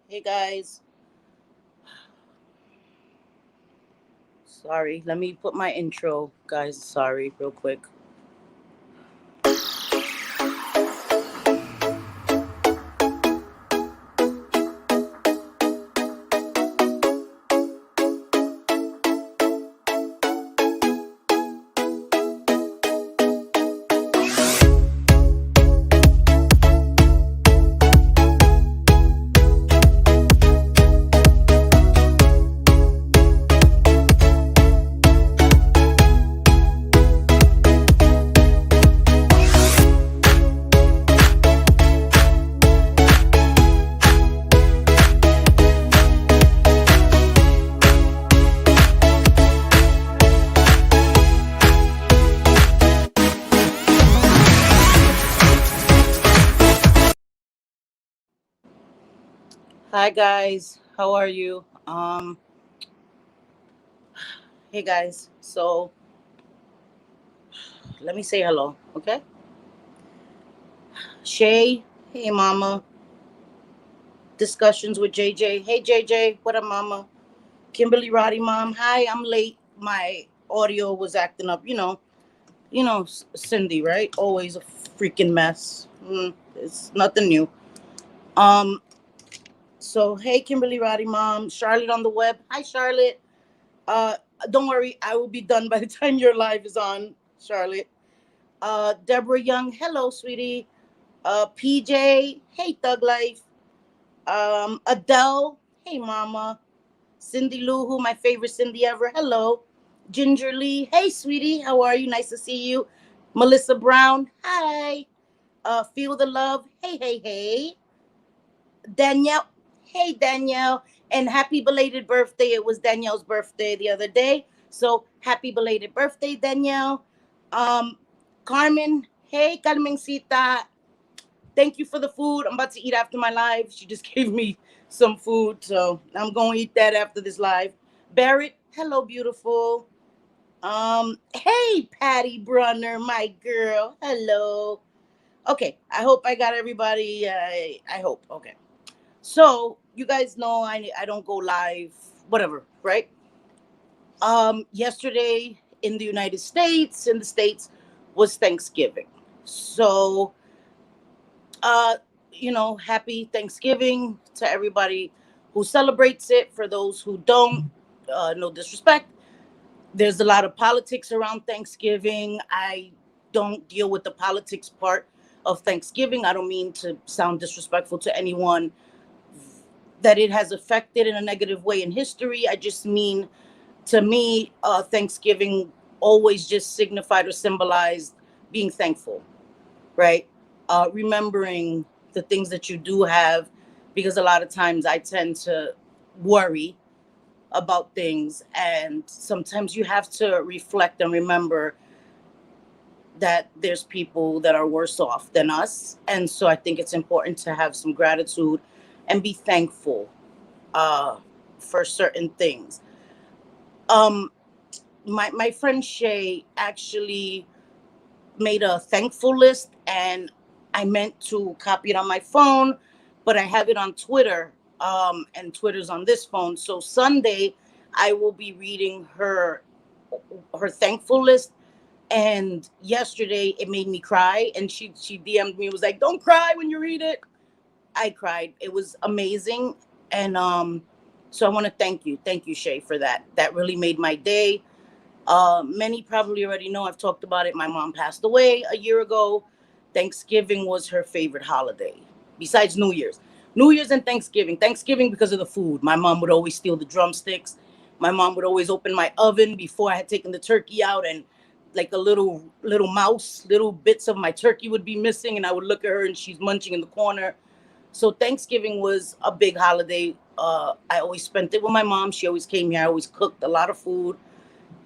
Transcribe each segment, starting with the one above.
Hey guys, sorry. Let me put my intro, guys. Sorry, real quick. Hi guys, how are you? Hey guys. So let me say hello, okay? Shay, hey mama. Discussions with JJ. Hey JJ, what up, mama? Kimberly Roddy, mom. Hi, I'm late. My audio was acting up. Cindy, right? Always a freaking mess. It's nothing new. Um, So, hey, Kimberly Roddy Mom, Charlotte on the web. Hi, Charlotte. Uh, don't worry, I will be done by the time your live is on, Charlotte. Deborah Young, hello, sweetie. PJ, hey, Thug Life. Adele, hey, Mama. Cindy Lou, who my favorite Cindy ever, hello. Ginger Lee, hey, sweetie, how are you? Nice to see you. Melissa Brown, hi. Feel the love, hey, hey, hey. Danielle. Hey, Danielle. And happy belated birthday. It was Danielle's birthday the other day. So happy belated birthday, Danielle. Um, Carmen. Hey, Carmencita. Thank you for the food. I'm about to eat after my live. She just gave me some food. So I'm going to eat that after this live. Barrett. Hello, beautiful. Hey, Patty Brunner, my girl. Hello. Okay. I hope I got everybody. I hope. Okay. So you guys know I don't go live, whatever, right? Yesterday in the States was Thanksgiving. So uh, happy Thanksgiving to everybody who celebrates it. For those who don't, no disrespect. There's a lot of politics around Thanksgiving. I don't deal with the politics part of Thanksgiving. I don't mean to sound disrespectful to anyone that it has affected in a negative way in history. I just mean, to me, Thanksgiving always just signified or symbolized being thankful, right? Remembering the things that you do have, because a lot of times I tend to worry about things, and sometimes you have to reflect and remember that there's people that are worse off than us. And so I think it's important to have some gratitude and be thankful uh, for certain things. Um, my friend Shay actually made a thankful list, and I meant to copy it on my phone, but I have it on Twitter, and Twitter's on this phone. So Sunday, I will be reading her thankful list. And yesterday, it made me cry, and she DM'd me, was like, "Don't cry when you read it." I cried. It was amazing. And so I want to thank you, Shay, for that. That really made my day. Many probably already know, I've talked about it. My mom passed away a year ago. Thanksgiving was her favorite holiday, besides New Year's. New Year's and Thanksgiving. Thanksgiving because of the food. My mom would always steal the drumsticks. My mom would always open my oven before I had taken the turkey out, and like a little mouse, little bits of my turkey would be missing, and I would look at her and she's munching in the corner. So Thanksgiving was a big holiday. I always spent it with my mom. She always came here. I always cooked a lot of food.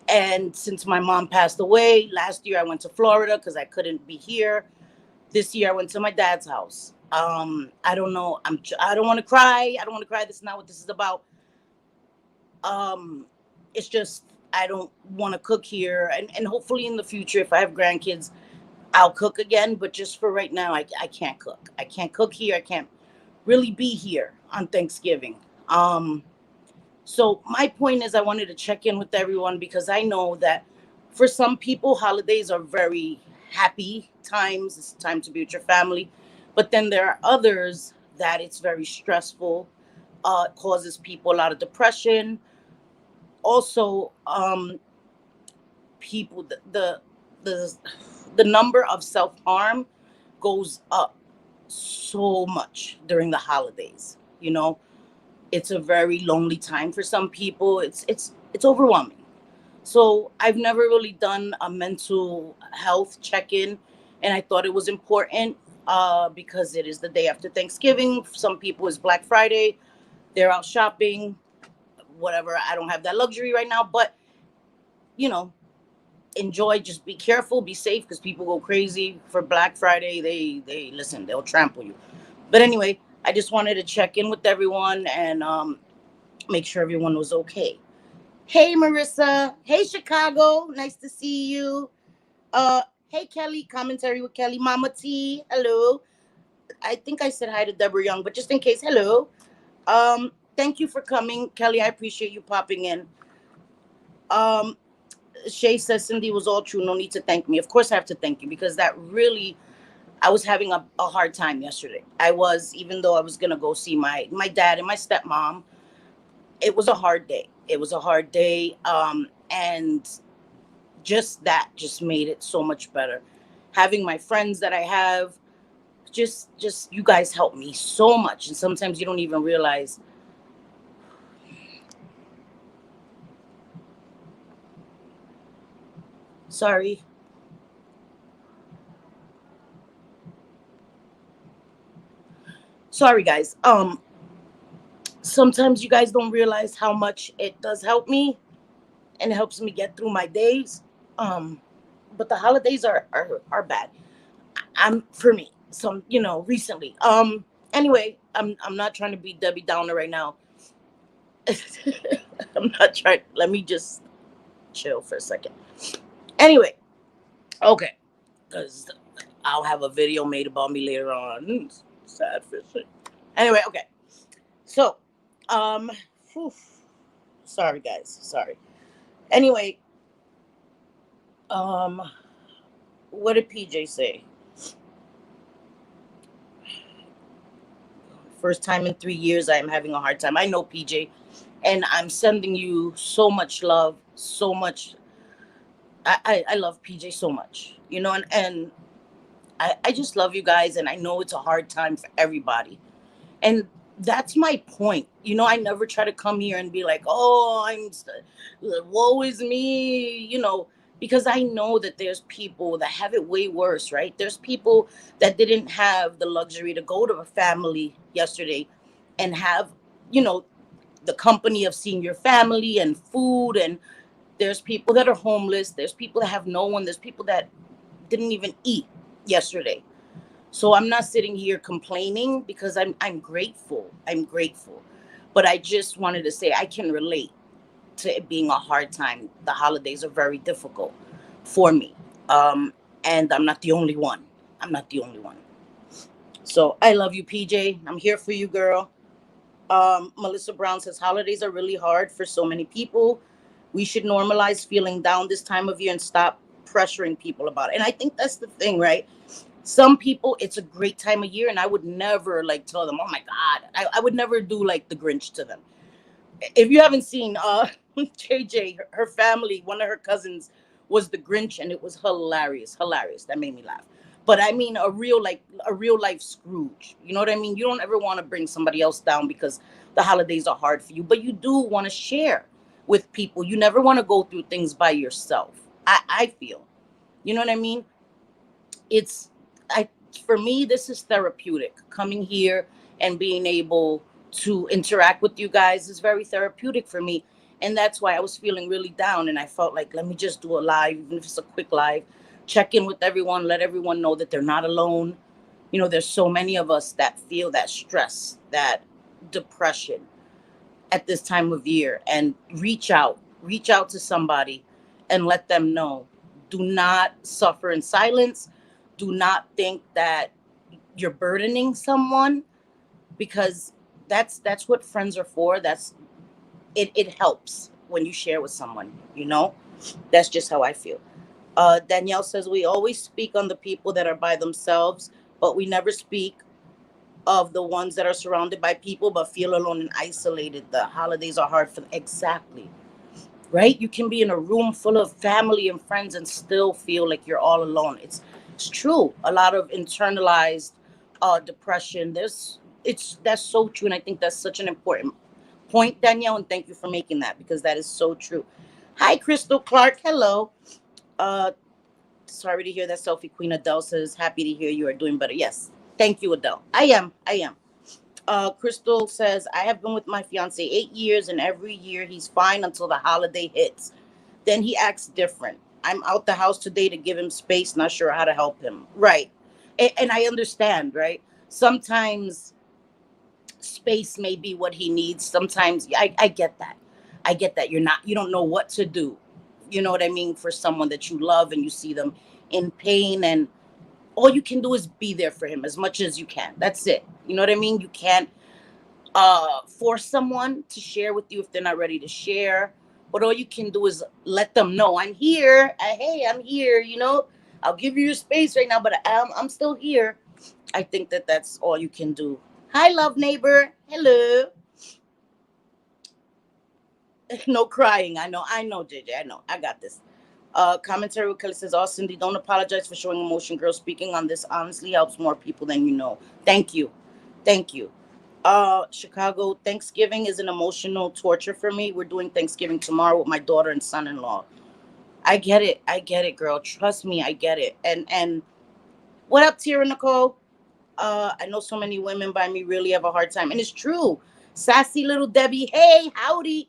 And since my mom passed away, last year I went to Florida because I couldn't be here. This year I went to my dad's house. I don't know. I don't want to cry. I don't want to cry. This is not what this is about. Um, it's just I don't want to cook here, and hopefully in the future, if I have grandkids, I'll cook again. But just for right now, I can't cook. I can't cook here. I can't really be here on Thanksgiving. Um, so my point is, I wanted to check in with everyone because I know that for some people, holidays are very happy times. It's time to be with your family, but then there are others that it's very stressful. It causes people a lot of depression. Also, people the the number of self harm goes up so much during the holidays. You know, it's a very lonely time for some people. It's overwhelming. So I've never really done a mental health check-in, and I thought it was important because it is the day after Thanksgiving. For some people it's Black Friday, they're out shopping, whatever. I don't have that luxury right now, but you know, enjoy. Just be careful, be safe, because people go crazy for Black Friday. They listen, they'll trample you. But anyway, I just wanted to check in with everyone and make sure everyone was okay. Hey Marissa. Hey Chicago. Nice to see you. Uh hey Kelly, commentary with Kelly. Mama T. Hello. I think I said hi to Deborah Young, but just in case, hello. Thank you for coming, Kelly. I appreciate you popping in. Um Shay says Cindy was all true. No need to thank me. Of course I have to thank you because that really I was having a hard time yesterday. I was, even though I was gonna go see my dad and my stepmom, it was a hard day. It was a hard day. And just that just made it so much better. Having my friends that I have, just you guys help me so much. And sometimes you don't even realize. Sorry. Sorry guys. Sometimes you guys don't realize how much it does help me and it helps me get through my days. Um but the holidays are bad. I'm for me. Some, recently. Anyway, I'm not trying to be Debbie Downer right now. I'm not trying. Let me just chill for a second. Anyway, okay, because I'll have a video made about me later on. Sad fishing. Anyway, okay. So, um, whew, sorry guys, sorry. Anyway, um, what did PJ say? First time in 3 years, I am having a hard time. I know PJ, and I'm sending you so much love, so much. I love PJ so much, and I just love you guys, and I know it's a hard time for everybody. And that's my point. I never try to come here and be like, oh, woe is me, because I know that there's people that have it way worse, right? There's people that didn't have the luxury to go to a family yesterday and have, you know, the company of seeing your family and food. And there's people that are homeless. There's people that have no one. There's people that didn't even eat yesterday. So I'm not sitting here complaining because I'm grateful. I'm grateful. But I just wanted to say I can relate to it being a hard time. The holidays are very difficult for me. And I'm not the only one. I'm not the only one. So I love you, PJ. I'm here for you, girl. Melissa Brown says holidays are really hard for so many people. We should normalize feeling down this time of year and stop pressuring people about it. And I think that's the thing, right? Some people, it's a great time of year, and I would never like tell them, oh my God, I would never do like the Grinch to them. If you haven't seen JJ, her family, one of her cousins was the Grinch, and it was hilarious, hilarious. That made me laugh. But I mean, a real life Scrooge. You know what I mean? You don't ever want to bring somebody else down because the holidays are hard for you, but you do want to share with people. You never want to go through things by yourself. I feel. You know what I mean? It's I For me, this is therapeutic. Coming here and being able to interact with you guys is very therapeutic for me. And that's why I was feeling really down, and I felt like, let me just do a live, even if it's a quick live, check in with everyone, let everyone know that they're not alone. There's so many of us that feel that stress, that depression at this time of year, and reach out to somebody and let them know. Do not suffer in silence. Do not think that you're burdening someone. because that's what friends are for. It helps when you share with someone, you know. That's just how I feel. Danielle says we always speak on the people that are by themselves, but we never speak of the ones that are surrounded by people but feel alone and isolated. The holidays are hard for them. Exactly. Right? You can be in a room full of family and friends and still feel like you're all alone. It's true. A lot of internalized depression. There's it's That's so true, and I think that's such an important point, Danielle, and thank you for making that because that is so true. Hi, Crystal Clark. Hello. Uh, Sorry to hear that, Sophie Queen. Adele says, happy to hear you are doing better. Yes. Thank you, Adele. I am. I am. Crystal says, I have been with my fiance 8 years, and every year he's fine until the holiday hits. Then he acts different. I'm out the house today to give him space, not sure how to help him. Right. And I understand, right? Sometimes space may be what he needs. Sometimes I get that. I get that. You don't know what to do. You know what I mean? For someone that you love and you see them in pain, and all you can do is be there for him as much as you can. That's it. You know what I mean? You can't force someone to share with you if they're not ready to share. But all you can do is let them know I'm here. Hey, I'm here. You know, I'll give you your space right now, but I'm still here. I think that that's all you can do. Hi, love neighbor. Hello. No crying. I know, JJ. I know. I got this. Commentary with Kelly says, "Oh, Cindy, don't apologize for showing emotion. Girl, speaking on this honestly helps more people than you know. Thank you. Thank you." Chicago, Thanksgiving is an emotional torture for me. We're doing Thanksgiving tomorrow with my daughter and son-in-law. I get it. I get it, girl. Trust me, I get it. And what up, Tira Nicole? I know so many women by me really have a hard time. And it's true. Sassy little Debbie. Hey, howdy.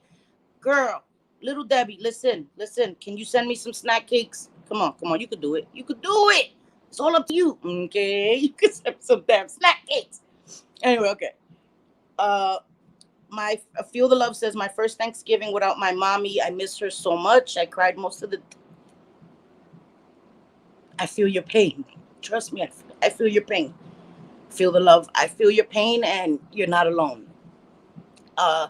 Girl, little Debbie, listen, listen. Can you send me some snack cakes? Come on. You could do it. You could do it. It's all up to you. Okay. You can send me some damn snack cakes. Anyway, okay. Uh my Feel the Love says my first Thanksgiving without my mommy. I miss her so much. I cried most of the I feel your pain. Trust me, I feel your pain. Feel the love. I feel your pain and you're not alone. Uh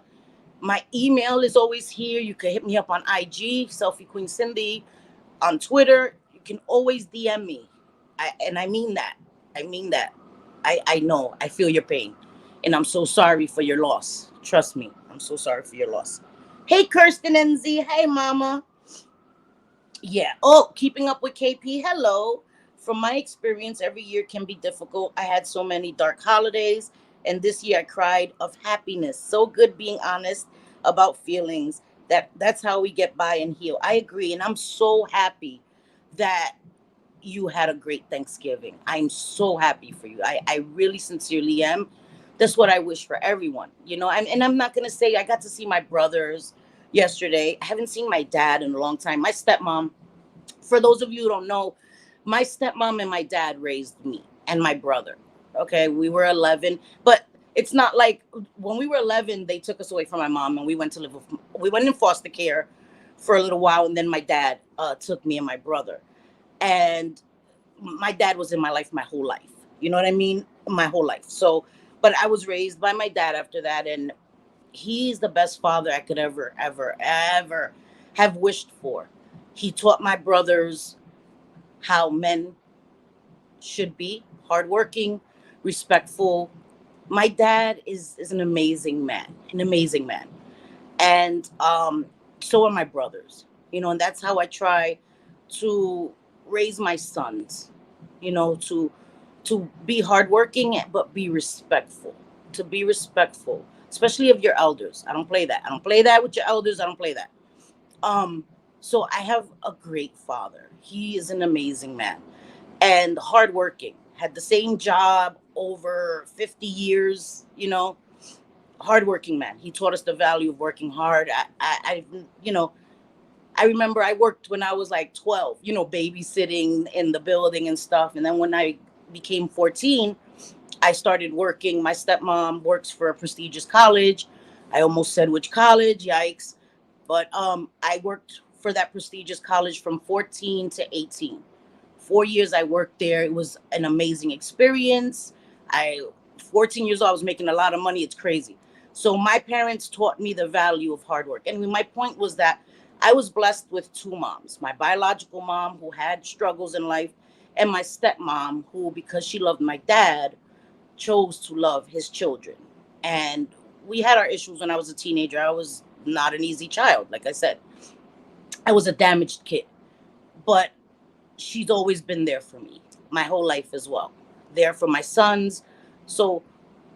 my email is always here. You can hit me up on IG, Selfie Queen Cindy, on Twitter. You can always DM me. And I mean that. I mean that. I know. I feel your pain. And I'm so sorry for your loss. Trust me. I'm so sorry for your loss. Hey, Kirsten and Z. Hey, Mama. Yeah. Oh, keeping up with KP. Hello. From my experience, every year can be difficult. I had so many dark holidays, and this year I cried of happiness. So good being honest about feelings. That's how we get by and heal. I agree, and I'm so happy that you had a great Thanksgiving. I'm so happy for you. I really sincerely am. That's what I wish for everyone, you know. And I'm not gonna say I got to see my brothers yesterday. I haven't seen my dad in a long time. My stepmom, for those of you who don't know, my stepmom and my dad raised me and my brother. Okay, we were 11, but it's not like when we were 11 they took us away from my mom and we went in foster care for a little while, and then my dad took me and my brother. And my dad was in my life my whole life. You know what I mean? My whole life. So, but I was raised by my dad after that, and he's the best father I could ever have wished for. He taught my brothers how men should be: hardworking, respectful. My dad is an amazing man, and so are my brothers. You know, and that's how I try to raise my sons. You know, to be hardworking but be respectful. To be respectful, especially of your elders. I don't play that. I don't play that with your elders. I don't play that. Um, so I have a great father. He is an amazing man and hardworking. Had the same job over 50 years, you know, hardworking man. He taught us the value of working hard. You know, I remember I worked when I was like 12, you know, babysitting in the building and stuff. And then when I became 14, I started working. My stepmom works for a prestigious college. I almost said which college, yikes. But I worked for that prestigious college from 14 to 18. 4 years I worked there. It was an amazing experience. I 14 years old, I was making a lot of money. It's crazy. So my parents taught me the value of hard work. And my point was that I was blessed with two moms, my biological mom, who had struggles in life, and my stepmom, who, because she loved my dad, chose to love his children. And we had our issues when I was a teenager. I was not an easy child. Like I said, I was a damaged kid. But she's always been there for me my whole life as well. There for my sons. So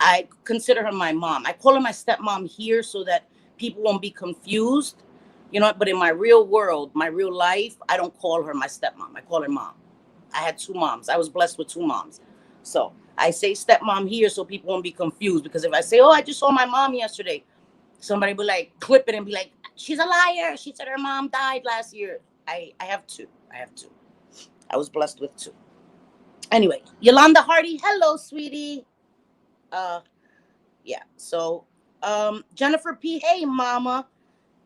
I consider her my mom. I call her my stepmom here so that people won't be confused. But in my real world, my real life, I don't call her my stepmom. I call her mom. I had two moms. I was blessed with two moms. So I say stepmom here so people won't be confused. Because if I say, oh, I just saw my mom yesterday, somebody will like clip it and be like, she's a liar. She said her mom died last year. I have two. I have two. I was blessed with two. Anyway, Yolanda Hardy, hello, sweetie. Uh, yeah. So, Jennifer P, hey, mama.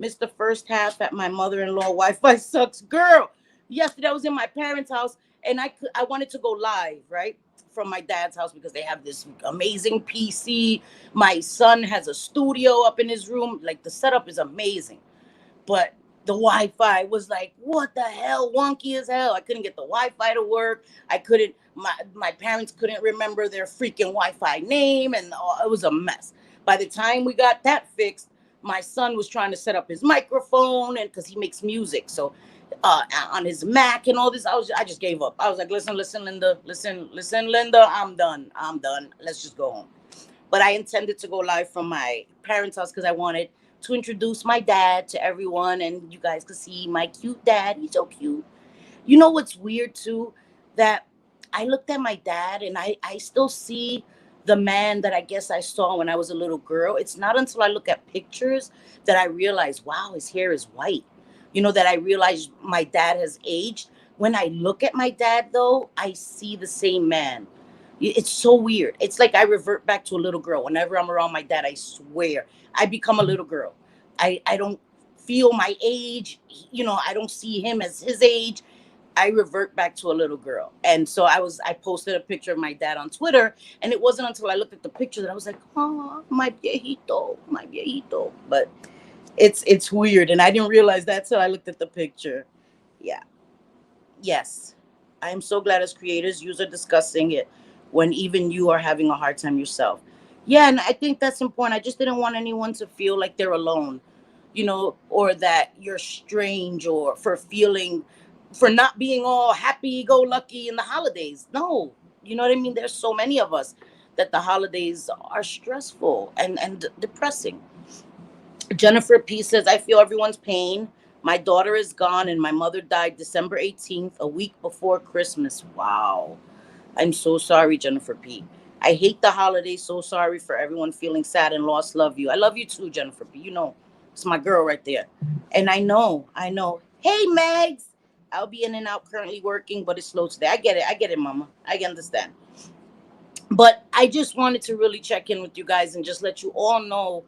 Missed the first half at my mother-in-law. Wi-Fi sucks, girl. Yesterday I was in my parents' house and I wanted to go live, right, from my dad's house because they have this amazing PC. My son has a studio up in his room. Like the setup is amazing. But the Wi-Fi was like, what the hell, wonky as hell. I couldn't get the Wi-Fi to work. I couldn't. My parents couldn't remember their freaking Wi-Fi name, and it was a mess. By the time we got that fixed, my son was trying to set up his microphone, and because he makes music, so on his Mac and all this, I just gave up. I was like, listen, Linda, listen, Linda, I'm done. Let's just go home. But I intended to go live from my parents' house because I wanted to introduce my dad to everyone, and you guys could see my cute dad. He's so cute. You know what's weird too? That I looked at my dad and I still see the man that I guess I saw when I was a little girl. It's not until I look at pictures that I realize, wow, his hair is white. That I realize my dad has aged. When I look at my dad, though, I see the same man. It's so weird. It's like I revert back to a little girl. Whenever I'm around my dad, I swear I become a little girl. I don't feel my age. I don't see him as his age. I revert back to a little girl. And so I posted a picture of my dad on Twitter, and it wasn't until I looked at the picture that I was like, oh, my viejito, my viejito. But it's weird, and I didn't realize that till I looked at the picture. Yeah. Yes. I am so glad as creators you are discussing it when even you are having a hard time yourself. Yeah, and I think that's important. I just didn't want anyone to feel like they're alone, or that you're strange, or for not being all happy go lucky in the holidays. No. You know what I mean? There's so many of us that the holidays are stressful and depressing. Jennifer P says, I feel everyone's pain. My daughter is gone and my mother died December 18th, a week before Christmas. Wow. I'm so sorry, Jennifer P. I hate the holidays. So sorry for everyone feeling sad and lost. Love you. I love you too, Jennifer P. It's my girl right there. And I know. Hey, Megs. I'll be in and out currently working, but it's slow today. I get it, mama. I understand. But I just wanted to really check in with you guys and just let you all know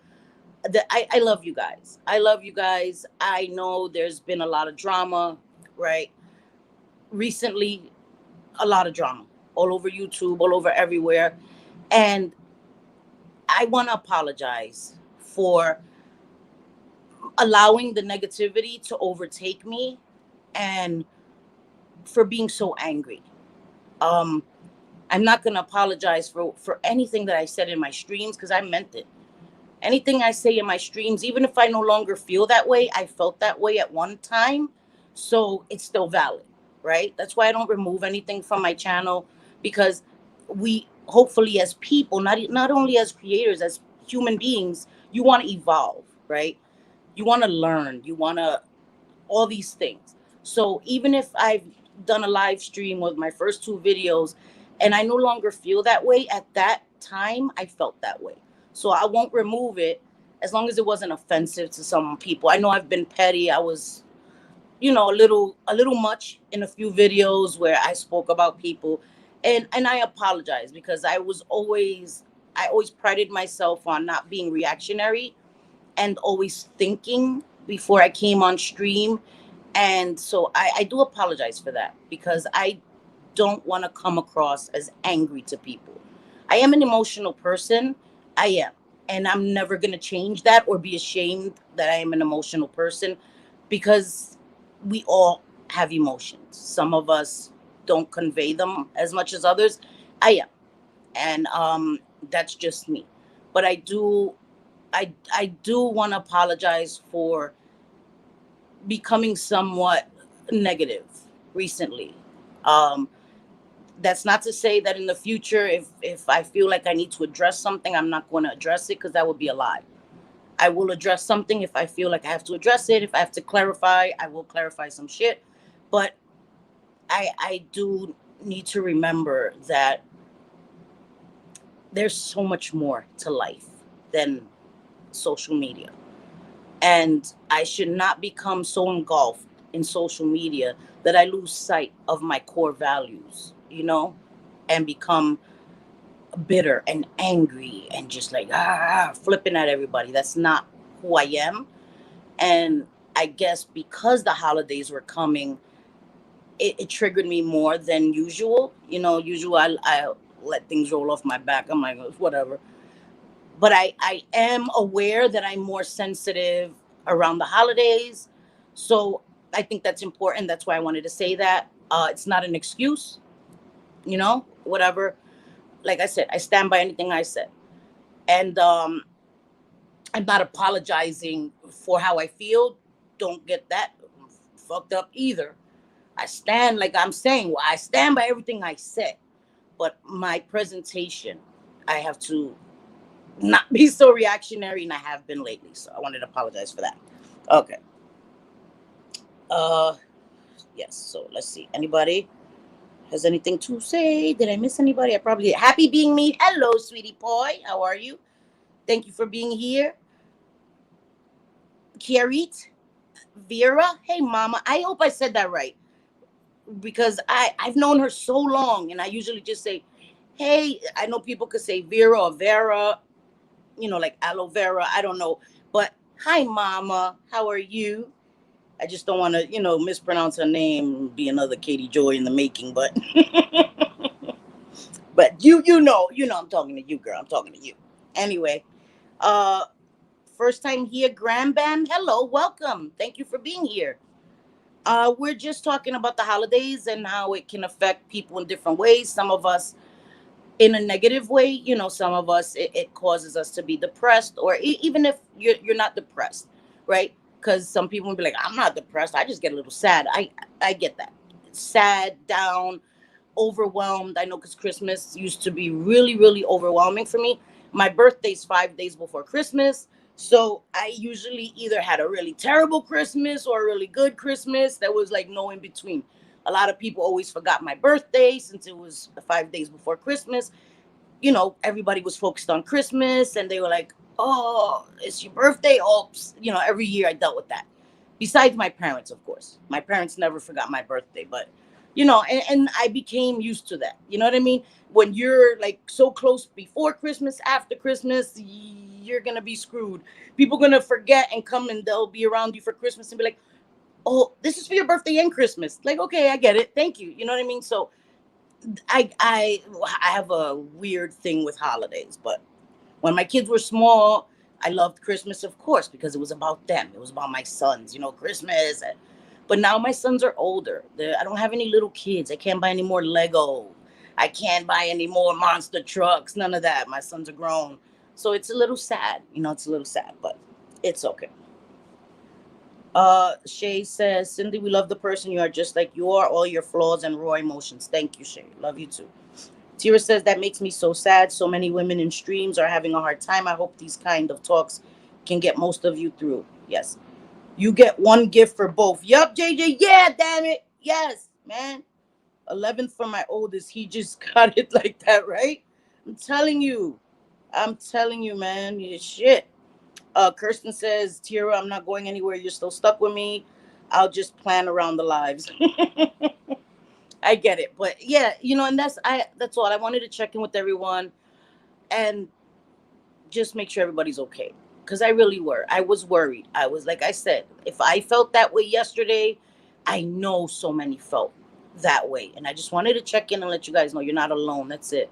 that I love you guys. I love you guys. I know there's been a lot of drama, right? Recently, a lot of drama all over YouTube, all over everywhere. And I want to apologize for allowing the negativity to overtake me and for being so angry. Um, I'm not going to apologize for anything that I said in my streams because I meant it. Anything I say in my streams, even if I no longer feel that way, I felt that way at one time. So it's still valid, right? That's why I don't remove anything from my channel, because we hopefully as people, not only as creators, as human beings, you want to evolve, right? You want to learn, you want to all these things. So even if I've done a live stream with my first two videos and I no longer feel that way, at that time I felt that way. So I won't remove it as long as it wasn't offensive to some people. I know I've been petty. I was, a little much in a few videos where I spoke about people, and I apologize because I always prided myself on not being reactionary and always thinking before I came on stream. And so I do apologize for that because I don't want to come across as angry to people. I am an emotional person. I am. And I'm never going to change that or be ashamed that I am an emotional person, because we all have emotions. Some of us don't convey them as much as others. I am. And that's just me. But I do want to apologize for becoming somewhat negative recently. Um, that's not to say that in the future, if I feel like I need to address something, I'm not going to address it, because that would be a lie. I will address something if I feel like I have to address it. If I have to clarify, I will clarify some shit. But I do need to remember that there's so much more to life than social media. And I should not become so engulfed in social media that I lose sight of my core values, and become bitter and angry and just like flipping at everybody. That's not who I am. And I guess because the holidays were coming, it triggered me more than usual. Usual I let things roll off my back. I'm like, whatever. But I am aware that I'm more sensitive around the holidays. So I think that's important. That's why I wanted to say that. It's not an excuse, whatever. Like I said, I stand by anything I said. And I'm not apologizing for how I feel. Don't get that fucked up either. I stand, like I'm saying, well, I stand by everything I said. But my presentation, I have to not be so reactionary, and I have been lately. So I wanted to apologize for that. Okay. Uh yes, so let's see. Anybody has anything to say? Did I miss anybody? I probably happy being me. Hello, sweetie pie. How are you? Thank you for being here. Kiarit, Vera. Hey mama. I hope I said that right, because I've known her so long, and I usually just say, hey. I know people could say Vera or Vera, like aloe vera. I don't know, but hi, mama. How are you? I just don't want to, mispronounce her name, be another Katie Joy in the making. But, but I'm talking to you, girl. I'm talking to you. Anyway, uh, first time here, Gram Bam. Hello, welcome. Thank you for being here. We're just talking about the holidays and how it can affect people in different ways. Some of us in a negative way. Some of us, it causes us to be depressed, or even if you're not depressed, right? Because some people will be like, I'm not depressed, I just get a little sad. I get that. Sad, down, overwhelmed. I know, because Christmas used to be really, really overwhelming for me. My birthday's 5 days before Christmas. So I usually either had a really terrible Christmas or a really good Christmas. There was like no in between. A lot of people always forgot my birthday since it was 5 days before Christmas. Everybody was focused on Christmas, and they were like, oh, it's your birthday. Oops. Every year I dealt with that. Besides my parents, of course. My parents never forgot my birthday, but and I became used to that. You know what I mean? When you're like so close before Christmas, after Christmas, you're gonna be screwed. People gonna forget and come, and they'll be around you for Christmas and be like, oh, this is for your birthday and Christmas. Like, okay, I get it. Thank you. You know what I mean? So I have a weird thing with holidays, but when my kids were small, I loved Christmas, of course, because it was about them. It was about my sons, Christmas. But now my sons are older. I don't have any little kids. I can't buy any more Lego. I can't buy any more monster trucks. None of that. My sons are grown. So it's a little sad. It's a little sad, but it's okay. Shay says, Cindy, we love the person you are, just like you are, all your flaws and raw emotions. Thank you, Shay. Love you too. Tira says, that makes me so sad. So many women in streams are having a hard time. I hope these kind of talks can get most of you through. Yes. You get one gift for both. Yup, JJ. Yeah, damn it. Yes, man. 11th for my oldest. He just got it like that, right? I'm telling you. I'm telling you, man. You shit. Kirsten says, Tira, I'm not going anywhere. You're still stuck with me. I'll just plan around the lives. I get it. But yeah, and that's all. I wanted to check in with everyone and just make sure everybody's okay. Because I was worried. I was, like I said, if I felt that way yesterday, I know so many felt that way. And I just wanted to check in and let you guys know you're not alone. That's it.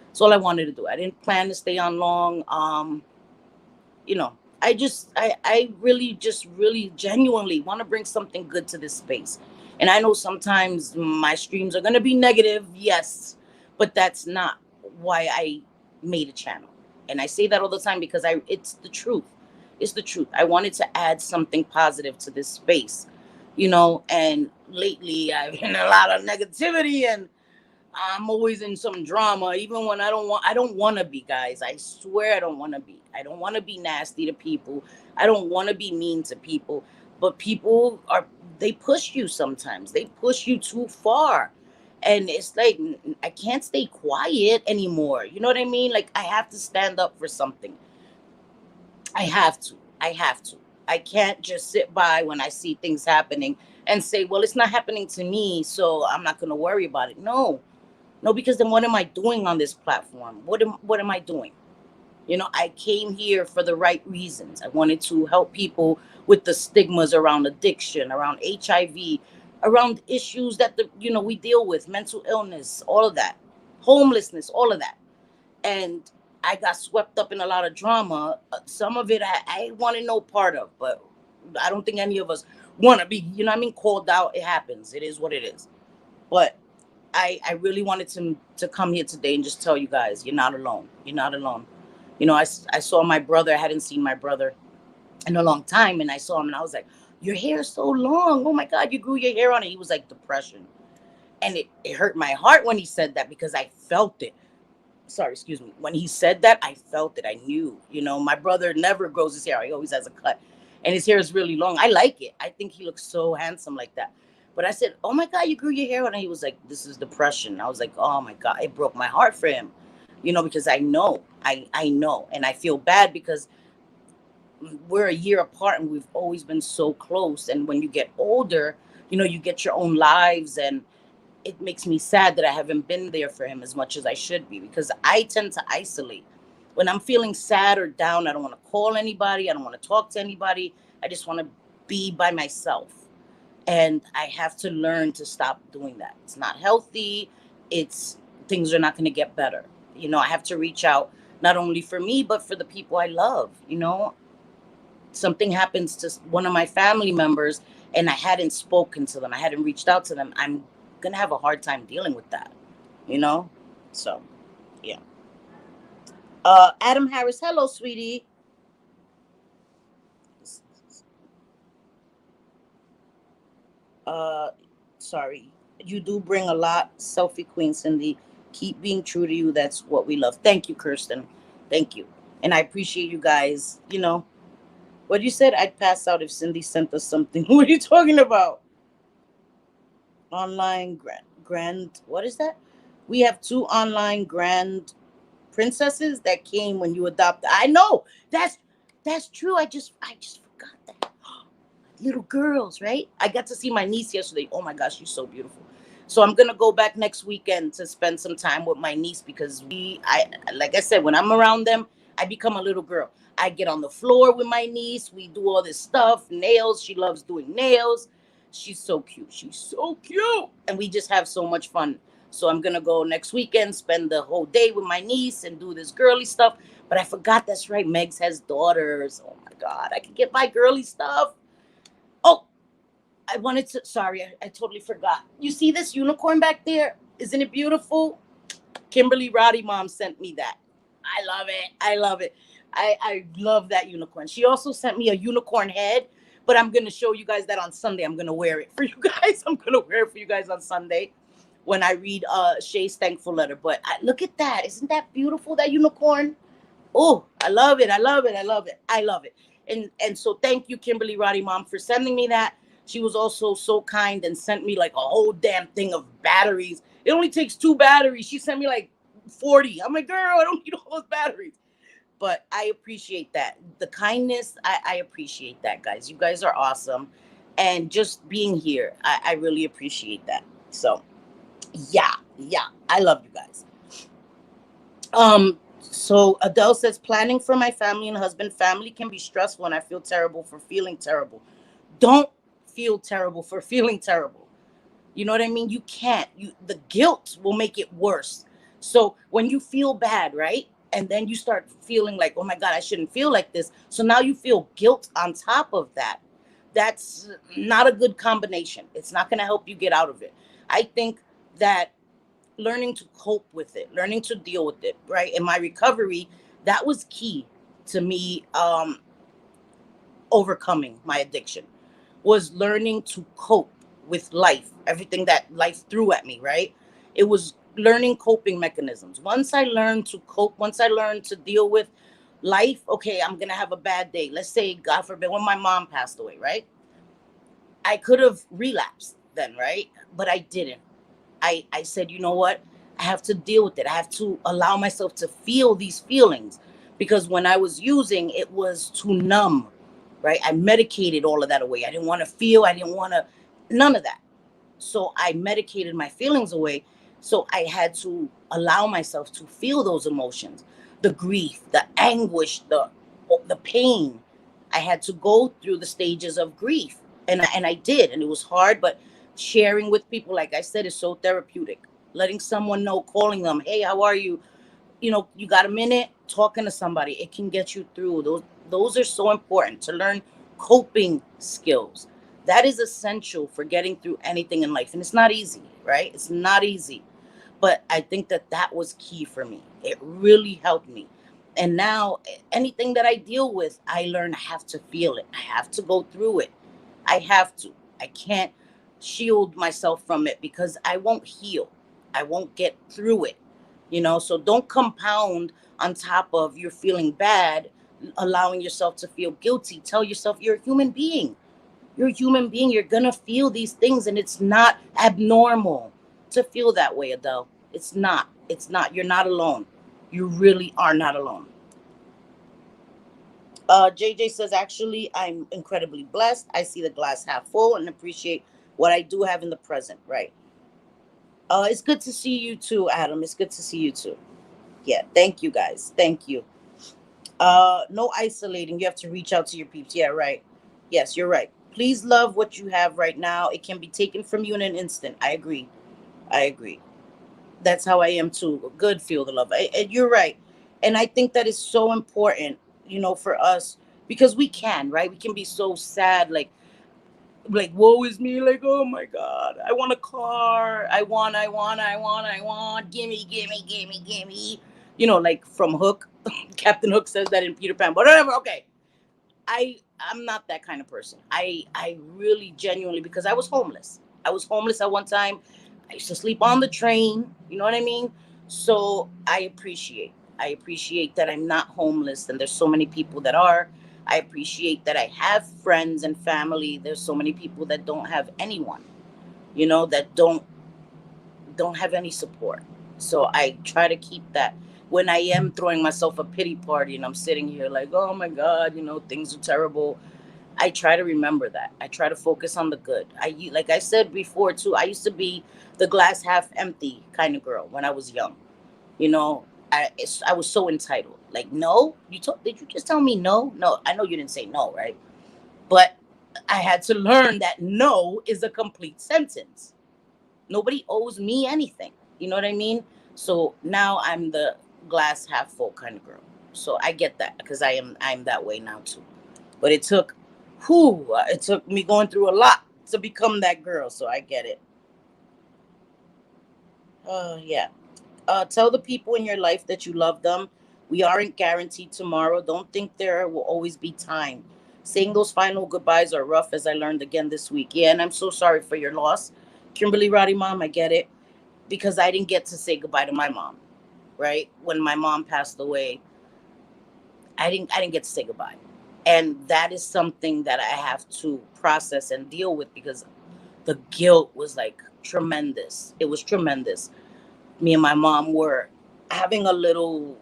That's all I wanted to do. I didn't plan to stay on long. You know, I really just really genuinely want to bring something good to this space. And I know sometimes my streams are gonna be negative, yes, but that's not why I made a channel. And I say that all the time because I it's the truth. It's the truth. I wanted to add something positive to this space, and lately I've been a lot of negativity, and I'm always in some drama, even when I don't want to be, guys. I swear I don't want to be. I don't want to be nasty to people. I don't want to be mean to people. But people they push you sometimes. They push you too far. And it's like I can't stay quiet anymore. You know what I mean? Like I have to stand up for something. I have to. I have to. I can't just sit by when I see things happening and say, well, it's not happening to me, so I'm not going to worry about it. No, no, because then what am I doing on this platform? What am I doing? I came here for the right reasons. I wanted to help people with the stigmas around addiction, around HIV, around issues that we deal with, mental illness, all of that, homelessness, all of that. And I got swept up in a lot of drama. Some of it I wanted no part of, but I don't think any of us want to be, called out. It happens. It is what it is. But I really wanted to come here today and just tell you guys, you're not alone. You're not alone. I saw my brother. I hadn't seen my brother in a long time, and I saw him, and I was like, your hair is so long. Oh my God, you grew your hair on it. He was like, depression. And it hurt my heart when he said that because I felt it. Sorry, excuse me. When he said that, I felt it. I knew. My brother never grows his hair. He always has a cut. And his hair is really long. I like it. I think he looks so handsome like that. But I said, oh my God, you grew your hair out. And he was like, this is depression. I was like, oh my God. It broke my heart for him, because I know. I know. And I feel bad because we're a year apart and we've always been so close. And when you get older, you get your own lives, and it makes me sad that I haven't been there for him as much as I should be, because I tend to isolate. When I'm feeling sad or down, I don't want to call anybody. I don't want to talk to anybody. I just want to be by myself. And I have to learn to stop doing that. It's not healthy. It's Things are not going to get better. I have to reach out not only for me, but for the people I love. Something happens to one of my family members and I hadn't spoken to them, I hadn't reached out to them, I'm gonna have a hard time dealing with that, you know? So, yeah. Adam Harris, hello, sweetie. Uh, Sorry. You do bring a lot, selfie queen Cindy. Keep being true to you. That's what we love. Thank you, Kirsten. Thank you. And I appreciate you guys. What you said, I'd pass out if Cindy sent us something. What are you talking about? Online grand, what is that? We have two online grand princesses that came when you adopted. I know that's true. I just forgot that. Little girls, right? I got to see my niece yesterday. Oh my gosh, she's so beautiful. So I'm gonna go back next weekend to spend some time with my niece because I like I said, when I'm around them, I become a little girl. I get on the floor with my niece. We do all this stuff, nails. She loves doing nails. She's so cute. She's so cute, and we just have so much fun. So I'm gonna go next weekend, spend the whole day with my niece, and do this girly stuff. But I forgot that's right. Megs has daughters. Oh my God, I can get my girly stuff. Oh, I wanted to. Sorry, I totally forgot. You see this unicorn back there? Isn't it beautiful? Kimberly Roddy mom sent me that. I love it. I love it. I love that unicorn. She also sent me a unicorn head, but I'm gonna show you guys that on Sunday. I'm gonna wear it for you guys. I'm gonna wear it for you guys on Sunday when I read Shay's thankful letter. But look at that. Isn't that beautiful? That unicorn. Oh, I love it. I love it. I love it. I love it. And so thank you, Kimberly Roddy mom, for sending me that. She was also so kind and sent me like a whole damn thing of batteries. It only takes 2 batteries. She sent me like 40. I'm like, girl, I don't need all those batteries. But I appreciate that. The kindness, I appreciate that, guys. You guys are awesome. And just being here, I really appreciate that. So yeah, yeah. I love you guys. So Adele says planning for my family and husband. Family can be stressful and I feel terrible for feeling terrible. Don't feel terrible for feeling terrible. You know what I mean? You can't. The guilt will make it worse. So when you feel bad, right? And then you start feeling like, oh my God, I shouldn't feel like this. So now you feel guilt on top of that. That's not a good combination. It's not going to help you get out of it. I think that learning to cope with it, learning to deal with it, right? In my recovery, that was key to me overcoming my addiction, was learning to cope with life, everything that life threw at me, right? It was learning coping mechanisms. Once I learned to cope, once I learned to deal with life, okay, I'm going to have a bad day. Let's say, God forbid, when my mom passed away, right? I could have relapsed then, right? But I didn't. I said, you know what? I have to deal with it. I have to allow myself to feel these feelings, because when I was using, it was to numb, right? I medicated all of that away. I didn't want to feel, I didn't want to, none of that. So I medicated my feelings away. So I had to allow myself to feel those emotions, the grief, the anguish, the pain. I had to go through the stages of grief, and I did, and it was hard. But sharing with people, like I said, is so therapeutic. Letting someone know, calling them, hey, how are you? You got a minute, talking to somebody, it can get you through. Those are so important to learn coping skills. That is essential for getting through anything in life, and it's not easy, right? It's not easy, but I think that that was key for me. It really helped me. And now anything that I deal with, I learn I have to feel it, I have to go through it. I have to. I can't shield myself from it, because I won't heal. I won't get through it. So don't compound on top of you're feeling bad, allowing yourself to feel guilty. Tell yourself you're a human being. You're a human being. You're going to feel these things, and it's not abnormal to feel that way, Adele. It's not. It's not. You're not alone. You really are not alone. JJ says, actually, I'm incredibly blessed. I see the glass half full and appreciate what I do have in the present. Right. It's good to see you too, Adam. It's good to see you too. Yeah. Thank you, guys. Thank you. No isolating. You have to reach out to your peeps. Yeah, right. Yes, you're right. Please love what you have right now. It can be taken from you in an instant. I agree. I agree. That's how I am too. Good, feel the love. And you're right. And I think that is so important, for us, because we can, right? We can be so sad, like woe is me, like, oh my God, I want a car. I want, gimme. Like from Hook. Captain Hook says that in Peter Pan. But whatever, okay. I'm not that kind of person. I really genuinely, because I was homeless. I was homeless at one time. I used to sleep on the train. You know what I mean? So I appreciate that I'm not homeless, and there's so many people that are. I appreciate that I have friends and family. There's so many people that don't have anyone, that don't have any support. So I try to keep that. When I am throwing myself a pity party and I'm sitting here like, oh my God, things are terrible, I try to remember that. I try to focus on the good. Like I said before too, I used to be the glass half empty kind of girl when I was young. You know, I was so entitled. Like, no, did you just tell me no? No, I know you didn't say no, right? But I had to learn that no is a complete sentence. Nobody owes me anything. You know what I mean? So now I'm the glass half full kind of girl. So I get that, because I'm that way now too. But it took me going through a lot to become that girl. So I get it. Yeah. Tell the people in your life that you love them. We aren't guaranteed tomorrow. Don't think there will always be time. Saying those final goodbyes are rough, as I learned again this week. Yeah, and I'm so sorry for your loss, Kimberly Roddy Mom. I get it, because I didn't get to say goodbye to my mom. Right when my mom passed away, I didn't get to say goodbye, and that is something that I have to process and deal with, because the guilt was like tremendous. It was tremendous. Me and my mom were having a little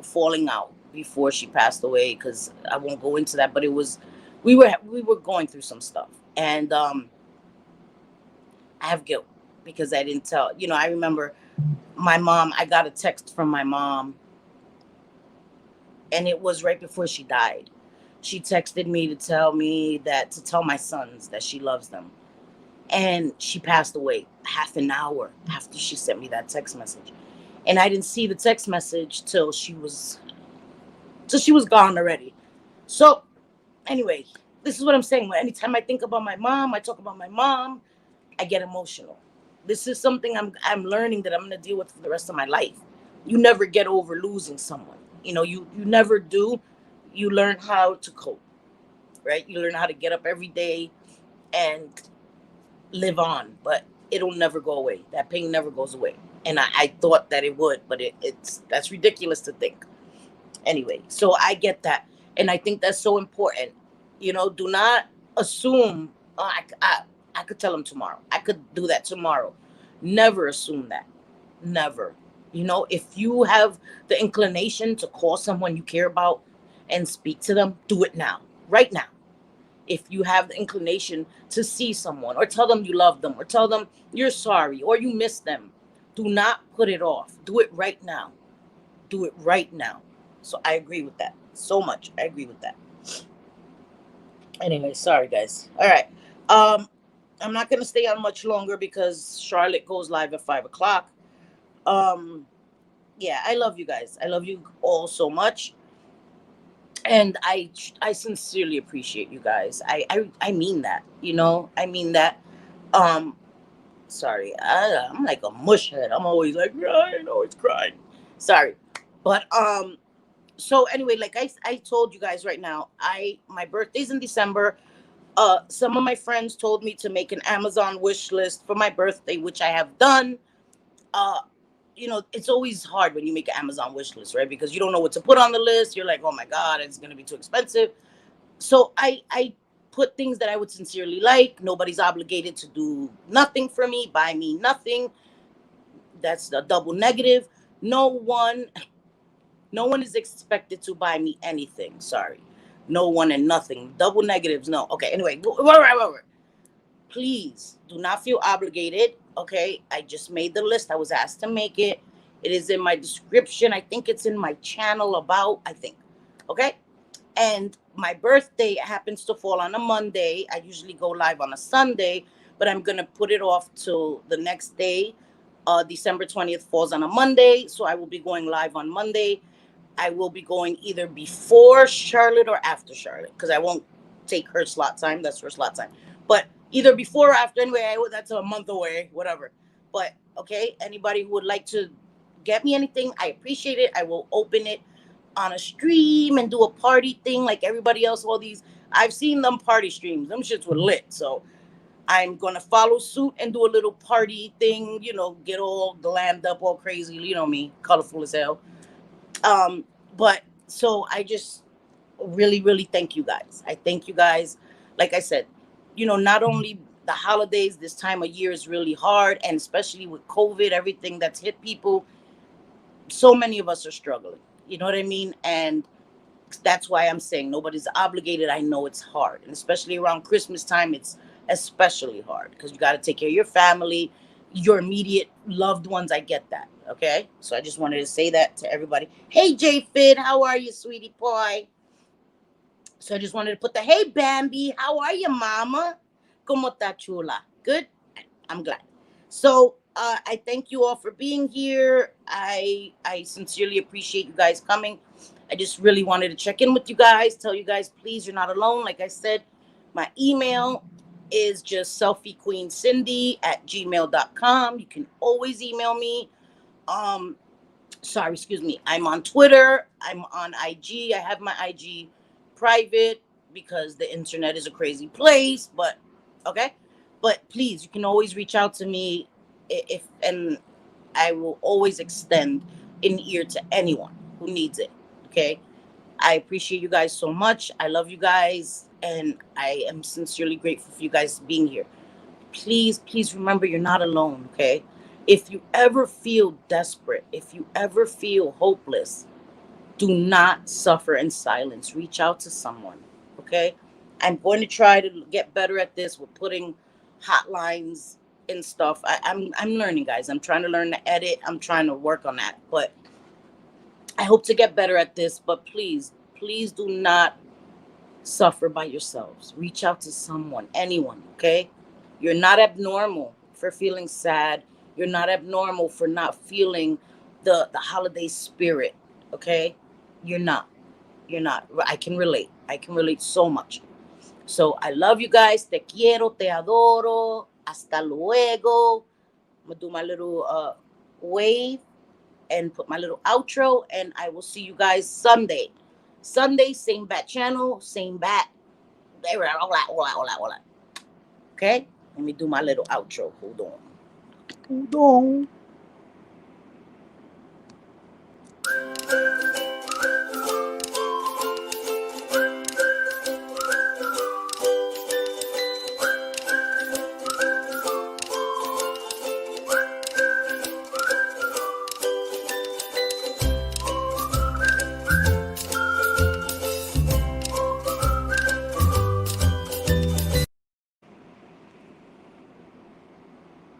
falling out before she passed away, because I won't go into that, but it was we were going through some stuff, and I have guilt because I didn't tell. I remember my mom. I got a text from my mom, and it was right before she died. She texted me to tell my sons that she loves them, and she passed away half an hour after she sent me that text message. and I didn't see the text message till she was gone already. So anyway, this is what I'm saying. Anytime I think about my mom, I talk about my mom, I get emotional. This is something I'm learning that I'm gonna deal with for the rest of my life. You never get over losing someone. You never do. You learn how to cope, right? You learn how to get up every day and live on, but it'll never go away. That pain never goes away. And I thought that it would, but it's that's ridiculous to think. Anyway, so I get that, and I think that's so important. Do not assume, oh, I could tell him tomorrow, I could do that tomorrow. Never assume that. Never. If you have the inclination to call someone you care about and speak to them, do it now, right now. If you have the inclination to see someone or tell them you love them or tell them you're sorry or you miss them, do not put it off. Do it right now. Do it right now. So I agree with that so much. I agree with that. Anyway, sorry guys. All right. I'm not gonna stay on much longer because Charlotte goes live at 5 o'clock. Um, yeah, I love you guys. I love you all so much, and I sincerely appreciate you guys. I mean that. I mean that. Um, sorry, I'm like a mush head. I'm always like crying, always crying. Sorry, but so anyway, like I told you guys right now, my birthday's in December. Some of my friends told me to make an Amazon wish list for my birthday, which I have done. uh it's always hard when you make an Amazon wish list, right? Because you don't know what to put on the list. You're like, oh my god, it's going to be too expensive. So I put things that I would sincerely like. Nobody's obligated to do nothing for me, buy me nothing. That's the double negative. No one no one is expected to buy me anything. Sorry. No one and nothing. Double negatives. No. Okay. Anyway, please do not feel obligated. Okay. I just made the list. I was asked to make it. It is in my description. I think it's in my channel about, I think. Okay. And my birthday happens to fall on a Monday. I usually go live on a Sunday, but I'm going to put it off till the next day. December 20th falls on a Monday. So I will be going live on Monday. I will be going either before Charlotte or after Charlotte because I won't take her slot time. That's her slot time. But either before or after. Anyway, that's a month away, whatever. But okay, anybody who would like to get me anything, I appreciate it. I will open it on a stream and do a party thing like everybody else. All these, I've seen them party streams. Them shits were lit. So I'm gonna follow suit and do a little party thing. Get all glammed up, all crazy. You know me, colorful as hell. But so I just really, really thank you guys. I thank you guys. Like I said, not only the holidays, this time of year is really hard, and especially with COVID, everything that's hit people, so many of us are struggling. You know what I mean? And that's why I'm saying nobody's obligated. I know it's hard, and especially around Christmas time, it's especially hard because you got to take care of your family, your immediate loved ones. I get that. Okay, so I just wanted to say that to everybody. Hey, J Fid, how are you, sweetie pie? So I just wanted to put the hey, Bambi, how are you, Mama? Como ta chula? Good. I'm glad. So I thank you all for being here. I sincerely appreciate you guys coming. I just really wanted to check in with you guys, tell you guys, please, you're not alone. Like I said, my email is just selfiecyndi@gmail.com. You can always email me. Um, sorry, excuse me. I'm on Twitter. I'm on IG. I have my IG private because the internet is a crazy place. But okay. But please, you can always reach out to me if and I will always extend an ear to anyone who needs it. Okay. I appreciate you guys so much. I love you guys, and I am sincerely grateful for you guys being here. Please, please remember you're not alone, okay? If you ever feel desperate, if you ever feel hopeless, do not suffer in silence. Reach out to someone, okay? I'm going to try to get better at this with putting hotlines and stuff. I'm learning, guys. I'm trying to learn to edit. I'm trying to work on that, but I hope to get better at this. But please, please do not suffer by yourselves. Reach out to someone, anyone, okay? You're not abnormal for feeling sad. You're not abnormal for not feeling the holiday spirit. Okay, you're not. You're not. I can relate. I can relate so much. So I love you guys. Te quiero, te adoro. Hasta luego. I'm gonna do my little wave and put my little outro, and I will see you guys Sunday. Sunday, same bat channel, same bat. Okay, let me do my little outro. Hold on. Hold on.